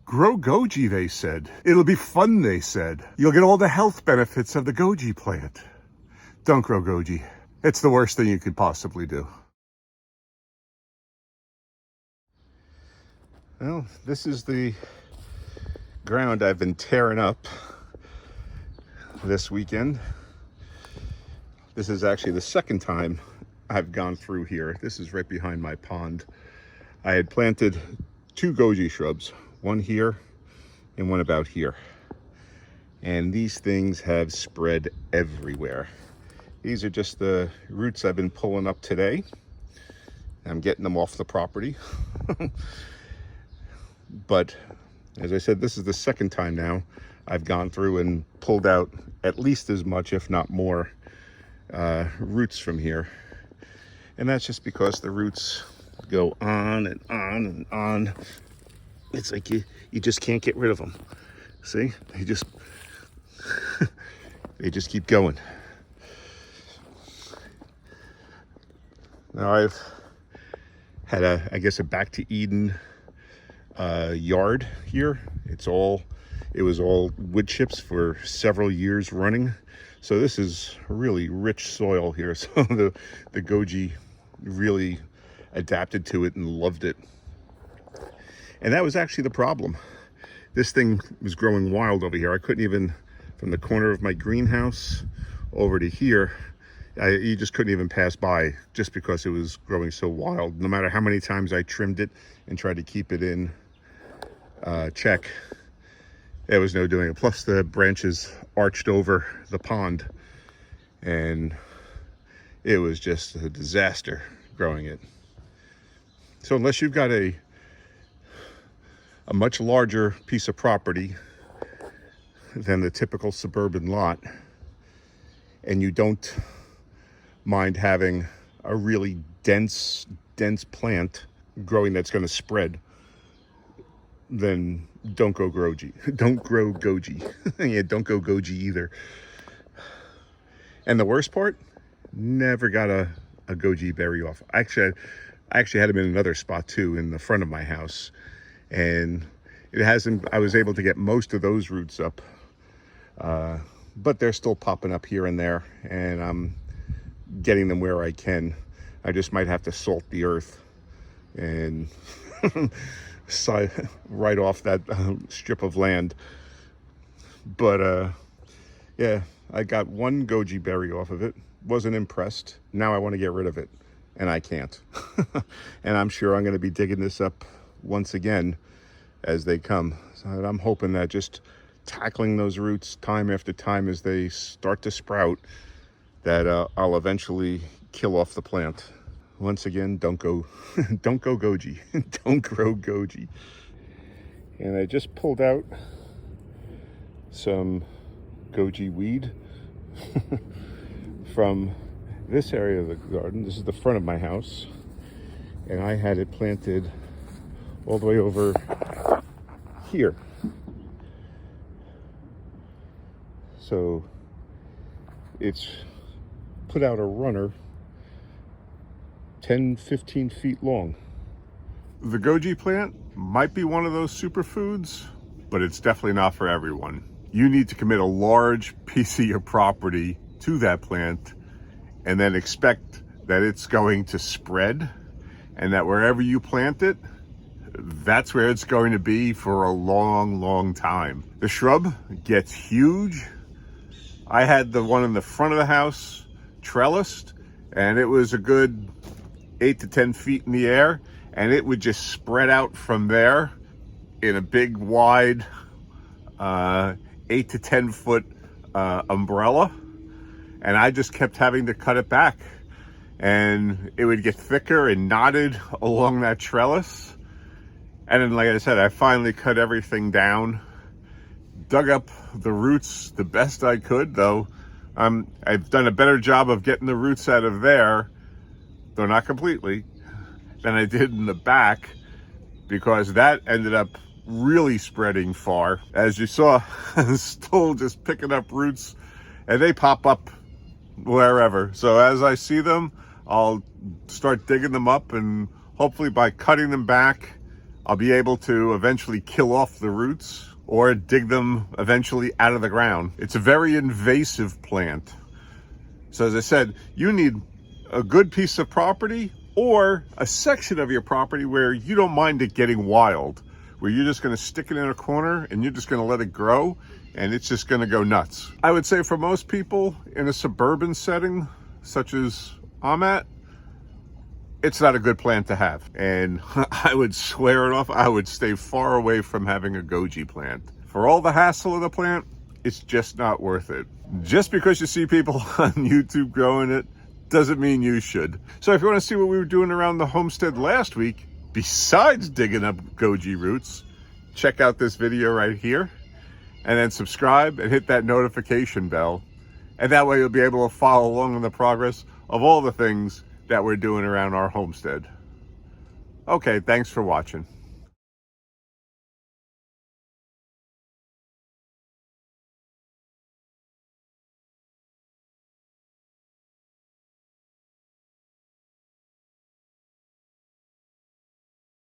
Grow goji, they said. It'll be fun, they said. You'll get all the health benefits of the goji plant. Don't grow goji. It's the worst thing you could possibly do. Well, this is the ground I've been tearing up this weekend. This is actually the second time I've gone through here. This is right behind my pond. I had planted 2 goji shrubs, one here and one about here. And these things have spread everywhere. These are just the roots I've been pulling up today. I'm getting them off the property. But as I said, this is the second time now I've gone through and pulled out at least as much, if not more, roots from here. And that's just because the roots go on and on and on. It's like you just can't get rid of them. See, they just keep going. Now I've had I guess a back to Eden yard here. It was all wood chips for several years running. So this is really rich soil here. So the goji really adapted to it and loved it. And that was actually the problem. This thing was growing wild over here. I couldn't even, from the corner of my greenhouse over to here, you just couldn't even pass by just because it was growing so wild. No matter how many times I trimmed it and tried to keep it in check, there was no doing it. Plus the branches arched over the pond, and it was just a disaster growing it. So unless you've got a much larger piece of property than the typical suburban lot, and you don't mind having a really dense plant growing that's going to spread, then don't go goji. Don't grow goji. Yeah, don't go goji either. And the worst part, never got a goji berry off. I actually had them in another spot too, in the front of my house, and I was able to get most of those roots up, but they're still popping up here and there, and I'm getting them where I can. I just might have to salt the earth and right off that strip of land. But yeah, I got one goji berry off of it. Wasn't impressed. Now I want to get rid of it, and I can't. And I'm sure I'm going to be digging this up once again as they come. So I'm hoping that just tackling those roots time after time as they start to sprout, that I'll eventually kill off the plant. Once again, don't go goji. Don't grow goji. And I just pulled out some goji weed from this area of the garden. This is the front of my house, and I had it planted all the way over here. So it's put out a runner 10-15 feet long. The goji plant might be one of those superfoods, but it's definitely not for everyone. You need to commit a large piece of your property to that plant and then expect that it's going to spread, and that wherever you plant it, that's where it's going to be for a long time. The shrub gets huge. I had the one in the front of the house trellised, and it was a good 8 to 10 feet in the air, and it would just spread out from there in a big wide 8 to 10 foot umbrella, and I just kept having to cut it back, and it would get thicker and knotted along that trellis. And then, like I said, I finally cut everything down, dug up the roots the best I could, though I've done a better job of getting the roots out of there, though not completely, than I did in the back, because that ended up really spreading far. As you saw, I'm still just picking up roots, and they pop up wherever. So as I see them, I'll start digging them up, and hopefully by cutting them back, I'll be able to eventually kill off the roots or dig them eventually out of the ground. It's a very invasive plant. So as I said, you need a good piece of property or a section of your property where you don't mind it getting wild, where you're just going to stick it in a corner and you're just going to let it grow and it's just going to go nuts. I would say for most people in a suburban setting, such as I'm at, it's not a good plant to have. And I would swear it off. I would stay far away from having a goji plant. For all the hassle of the plant, it's just not worth it. Just because you see people on YouTube growing it doesn't mean you should. So if you want to see what we were doing around the homestead last week, besides digging up goji roots, check out this video right here. And then subscribe and hit that notification bell. And that way you'll be able to follow along in the progress of all the things that we're doing around our homestead. Okay, thanks for watching.